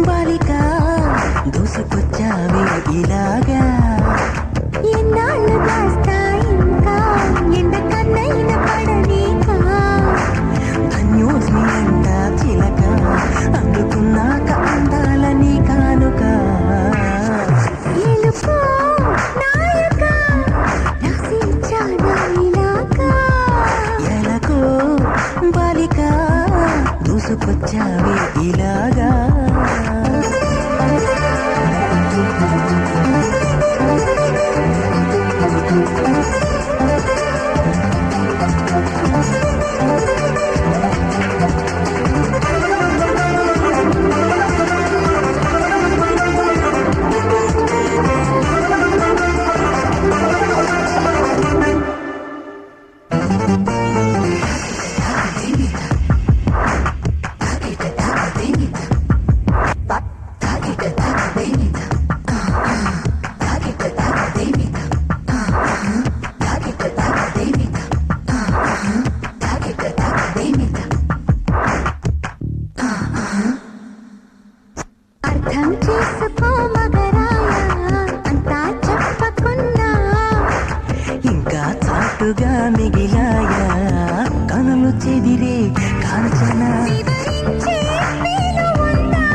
బాలిక దూసుకొచ్చావే ఇలాగా ఎన్నాళ్ళు దాస్తా ఇంకా ఎండ కన్నైన పడనీకా ధన్యోస్మి అంట చిలక అందుకున్నాక అందాలని కానుక ఎలుకో నాయక రాసించానా ఇలాగా ఎలకో బాలిక దూసుకొచ్చావే ఇలాగా అర్థం చేసుకో మగరాయ అంతా చెప్పకున్నా ఇంకా చాటుగా మిగిలాయా కనులు చెదిరే కాంచన వివరించే వీలు ఉందా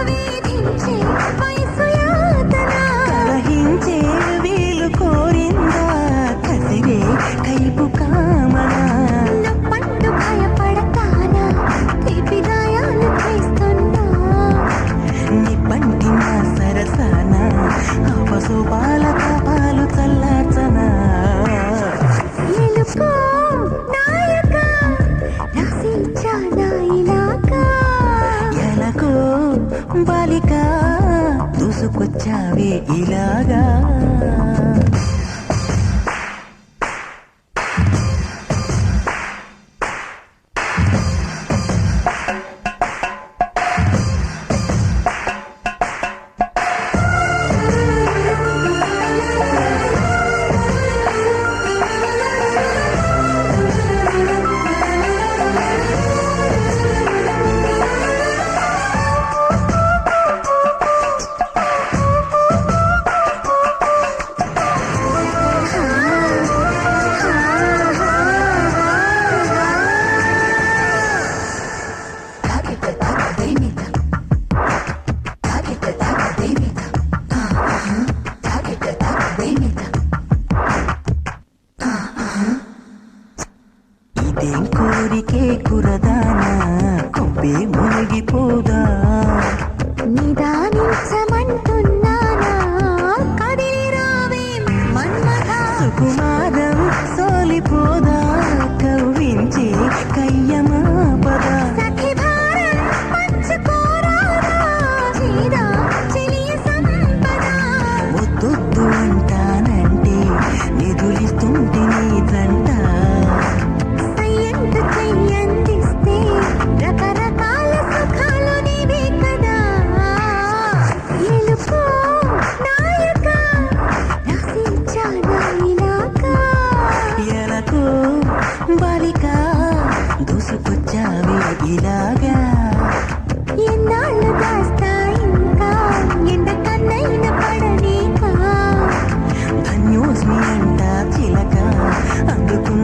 వేధించే వయసు యాతన కలహించే వీలు కోరిందా కసిరే కైపు కామన నప్పట్టు భయపడతానా తీపి గాయాలు చేస్తున్నా నిప్పంటిన సరసన అవసోపాల తాపాలు చల్లార్చనా ఎలుకో నాయక రాసించానా ఇలాగా ఎలకో బాలిక దూసుకొచ్చావే ఇలాగా ఇదేం కోరికే కురదానా కొంపే మునిగిపోదా నిదానించమంటున్నానా కదిలి రావేం మన్మథా సుకుమారం సోలిపోదా కవ్వించే కయ్యమాపదా సఖి భారం పంచుకోరాదా చీదా చెలియ సంపద వద్దొద్దు అంటానంటే నిధులిస్తుంటే నీ తంట సయ్యంత చెయ్యందిస్తే రకరకాల సుఖాలు నీవే కదా ఎలుకో నాయక రాసించానా ఇలాగా ఎలకో బాలిక దూసుకొచ్చావే ఇలాగా ఎన్నాళ్ళు దాస్తా ఇంకా ఎండ కన్నైన పడనీకా ధన్యోస్మి అంట చిలక అందుకున్న